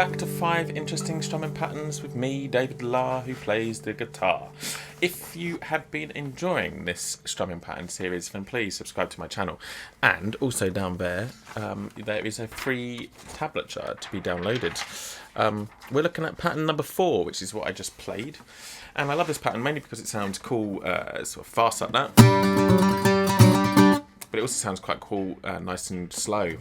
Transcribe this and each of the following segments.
back to 5 interesting strumming patterns with me, David La, who plays the guitar. If you have been enjoying this strumming pattern series, then please subscribe to my channel. And also down there, there is a free tablet chart to be downloaded. We're looking at pattern number 4, which is what I just played. And I love this pattern mainly because it sounds cool, sort of fast like that. But it also sounds quite cool, nice and slow.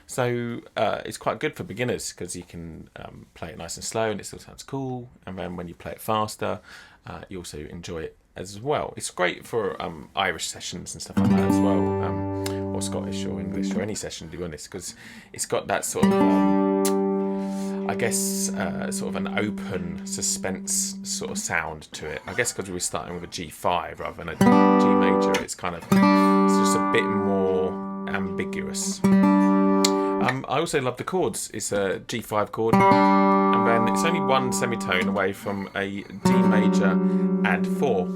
So it's quite good for beginners because you can play it nice and slow and it still sounds cool. And then when you play it faster, you also enjoy it as well. It's great for Irish sessions and stuff like that as well, or Scottish or English or any session, to be honest, because it's got that sort of, I guess, sort of an open suspense sort of sound to it. I guess because we're starting with a G5 rather than a G major, it's kind of, it's just a bit more ambiguous. I also love the chords. It's a G5 chord, and then it's only one semitone away from a D major and 4.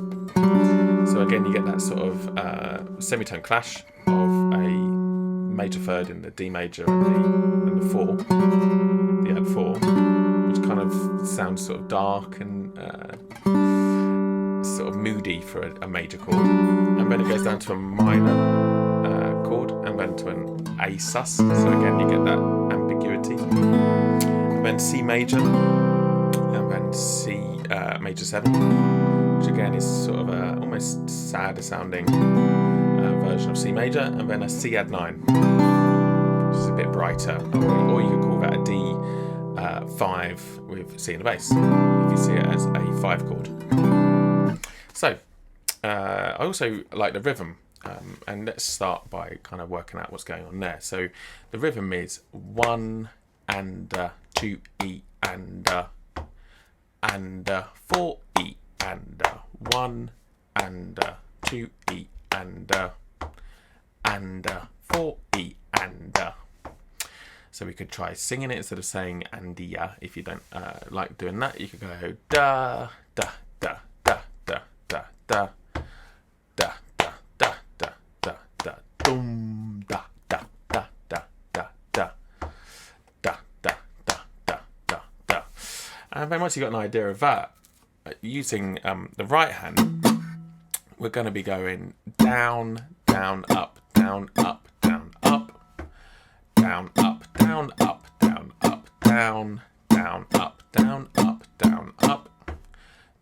So again, you get that sort of semitone clash of a major third in the D major and the 4, the add 4, which kind of sounds sort of dark and sort of moody for a major chord. And then it goes down to a minor chord, and then to an A sus, so again you get that ambiguity, and then C major, and then C major 7, which again is sort of a almost sadder sounding version of C major, and then a C add 9, which is a bit brighter, or you could call that a D 5 with C in the bass, if you see it as a 5 chord. So I also like the rhythm. And let's start by kind of working out what's going on there. So the rhythm is 1 and 2 E and 4 E and 1 and 2 E and 4 E and. So we could try singing it instead of saying and ya. If you don't like doing that, you could go da da da da da da da. Dum da da da da da da da da da da da da. And then once you've got an idea of that, using the right hand, we're going to be going down, down, up, down, up, down, up, down, up, down, up, down, up, down, down, up, down, up, down, up,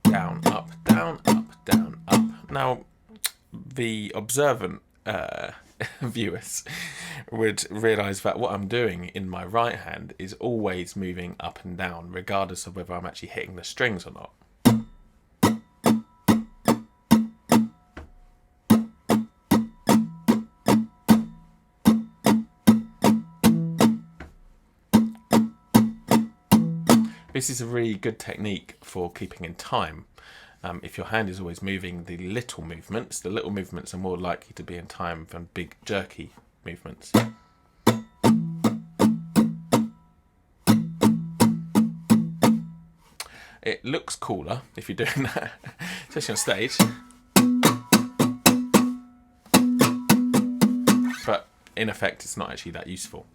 down, up, down, up, down, up. Now, the observant viewers would realise that what I'm doing in my right hand is always moving up and down, regardless of whether I'm actually hitting the strings or not. This is a really good technique for keeping in time. If your hand is always moving the little movements are more likely to be in time than big jerky movements. It looks cooler if you're doing that, especially on stage. But in effect, it's not actually that useful.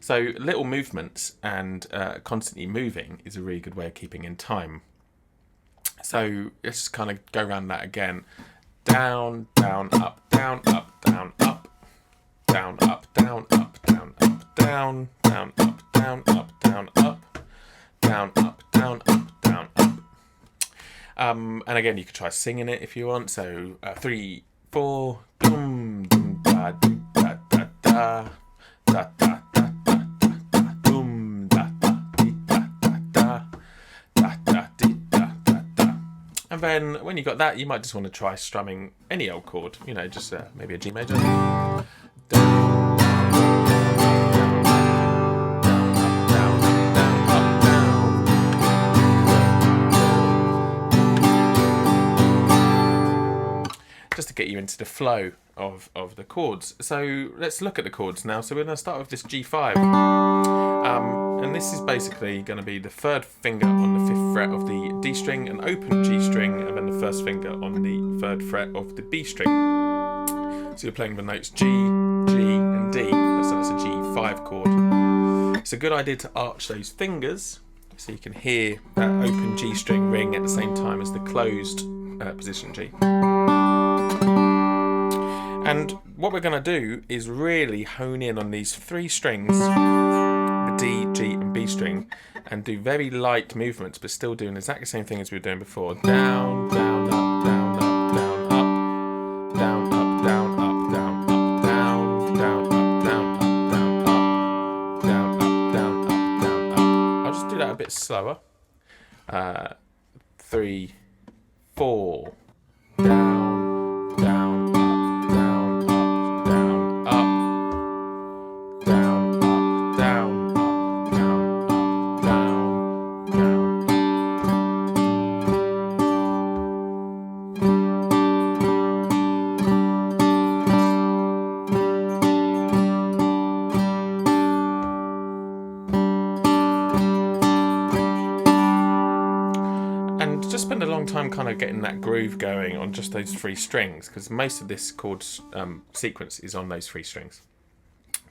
So little movements and constantly moving is a really good way of keeping in time. So let's just kind of go around that again. Down, down, up, down, up, down, up, down, up, down, up, down, up, down, down, up, down, up, down, up, down, up, down, up, down, up. And again, you could try singing it if you want. So 3, 4, dum, dum, da, dum, da, da, da, da, da, da, da, da, dum, da, da, dee, da, da, da, da, da, dee, da, da, da. And then when you got that, you might just want to try strumming any old chord, you know, just maybe a G major. Just to get you into the flow of the chords. So let's look at the chords now. So we're going to start with this G5. And this is basically going to be the third finger on the 5th fret of the D string, an open G string, and then the first finger on the 3rd fret of the B string. So you're playing the notes G, G, and D. So that's a G5 chord. It's a good idea to arch those fingers so you can hear that open G string ring at the same time as the closed position G. And what we're going to do is really hone in on these 3 strings, the D, G and B string, and do very light movements but still doing exactly the same thing as we were doing before. Down, down, up, down, up, down, up, down, up, down, up, down, up, down, down, up, down, up, down, up, down, up, down, up, down, up. I'll just do that a bit slower. 3, 4, down, down, just spend a long time kind of getting that groove going on just those 3 strings, because most of this chord sequence is on those 3 strings.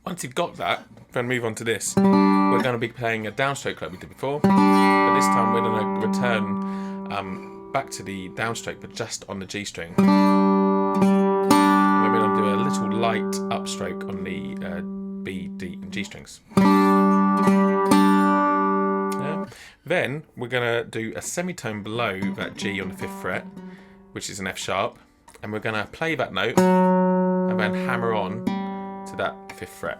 Once you've got that, then move on to this. We're going to be playing a downstroke like we did before, but this time we're going to return back to the downstroke, but just on the G string. And we're going to do a little light upstroke on the B, D and G strings. Then we're going to do a semitone below that G on the 5th fret, which is an F sharp, and we're going to play that note and then hammer on to that 5th fret.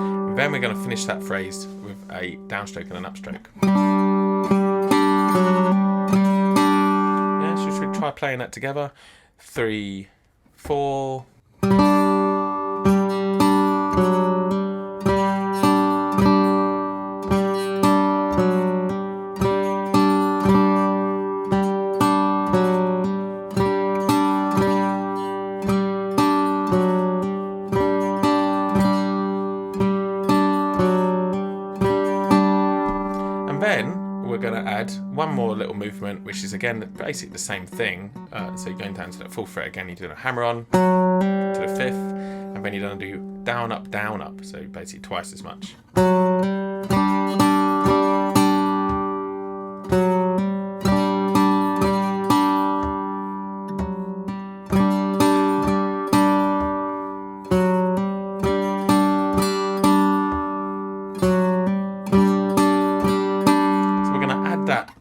And then we're going to finish that phrase with a downstroke and an upstroke. Yeah, so should we try playing that together? 3, 4. Then we're going to add one more little movement, which is again basically the same thing. So you're going down to that 4th fret again, you're doing a hammer on to the 5th, and then you're going to do down, up, so basically twice as much.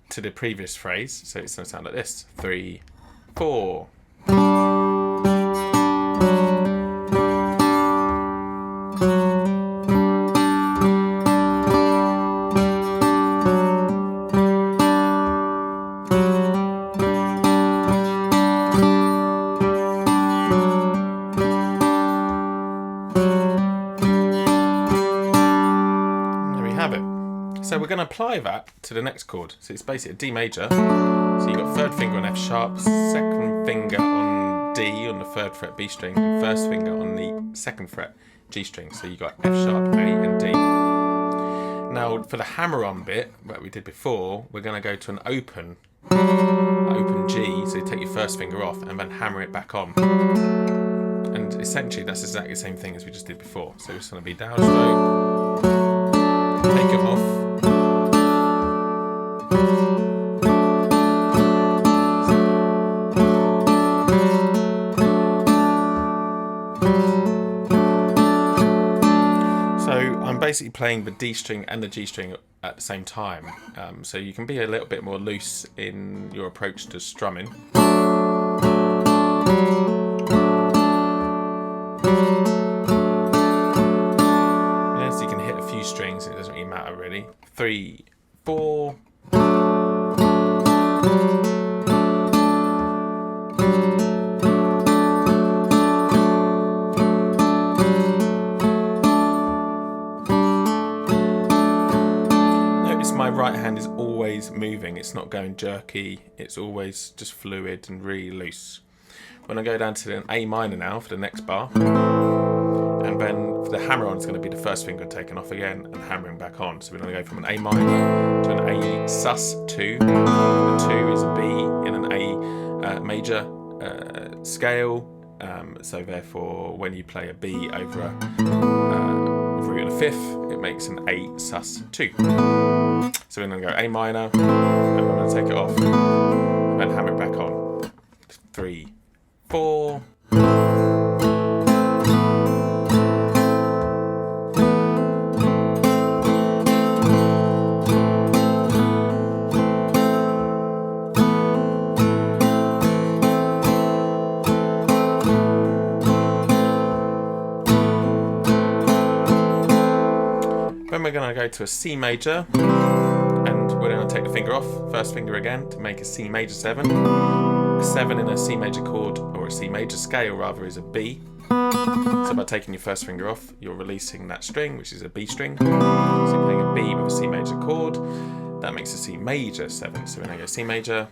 To the previous phrase, so it's going to sound like this: 3, 4. There we have it. So we're going to apply that to the next chord. So it's basically a D major. So you've got 3rd finger on F sharp, 2nd finger on D on the 3rd fret B string, and 1st finger on the 2nd fret G string. So you've got F sharp, A and D. Now for the hammer on bit that we did before, we're going to go to an open G. So you take your 1st finger off and then hammer it back on. And essentially that's exactly the same thing as we just did before. So it's going to be downstroke, take it off, basically playing the D string and the G string at the same time, so you can be a little bit more loose in your approach to strumming. Yeah, so you can hit a few strings and it doesn't really matter really. 3, 4. My right hand is always moving, it's not going jerky, it's always just fluid and really loose. When I go down to an A minor now for the next bar, And then the hammer on is going to be the first finger taken off again and hammering back on. So we're going to go from an A minor to an A sus2. The 2 is a B in an A major scale. So therefore, when you play a B over a root and a fifth, it makes an A sus2. So we're going to go A minor, and I'm going to take it off, and then hammer it back on. 3, 4. Then we're going to go to a C major, and we're going to take the finger off, first finger again, to make a C major 7. A 7 in a C major chord, or a C major scale rather, is a B. So by taking your first finger off, you're releasing that string, which is a B string. So you're playing a B with a C major chord. That makes a C major 7. So we're going to go C major,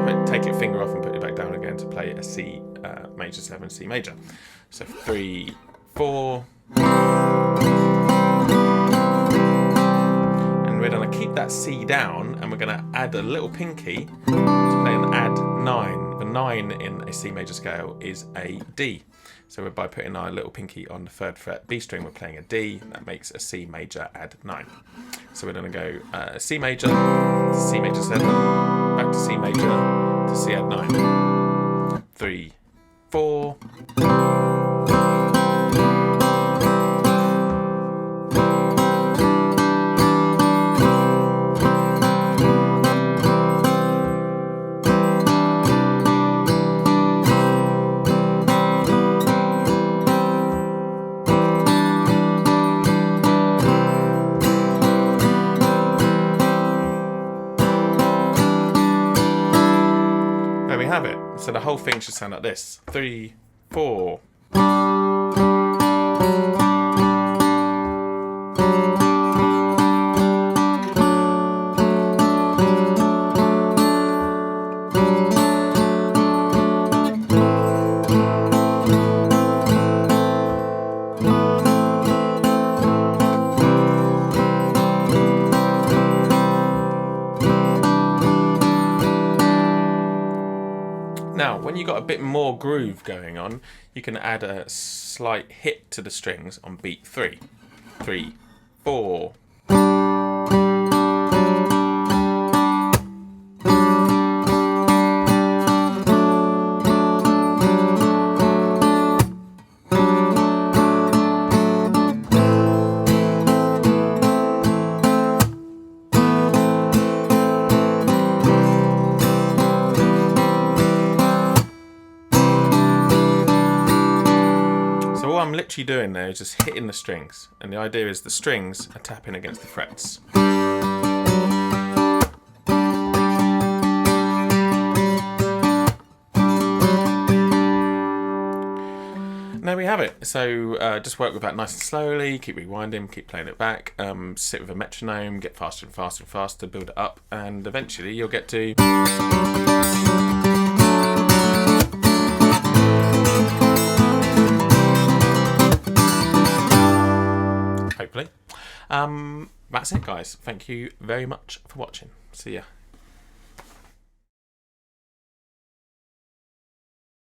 and take your finger off and put it back down again to play a C major 7, C major. So 3, 4, and we're going to keep that C down, and we're going to add a little pinky to play an add 9. The 9 in a C major scale is a D. So by putting our little pinky on the 3rd fret B string, we're playing a D. That makes a C major add 9. So we're going to go C major to C major 7, back to C major to C add 9. 3, 4. There we have it. So the whole thing should sound like this. 3, 4. Now, when you've got a bit more groove going on, you can add a slight hit to the strings on beat 3. 3, 4. All I'm literally doing there is just hitting the strings, and the idea is the strings are tapping against the frets. And there we have it. So just work with that nice and slowly, keep rewinding, keep playing it back, sit with a metronome, get faster and faster and faster, build it up, and eventually you'll get to... hopefully. That's it, guys. Thank you very much for watching. See ya.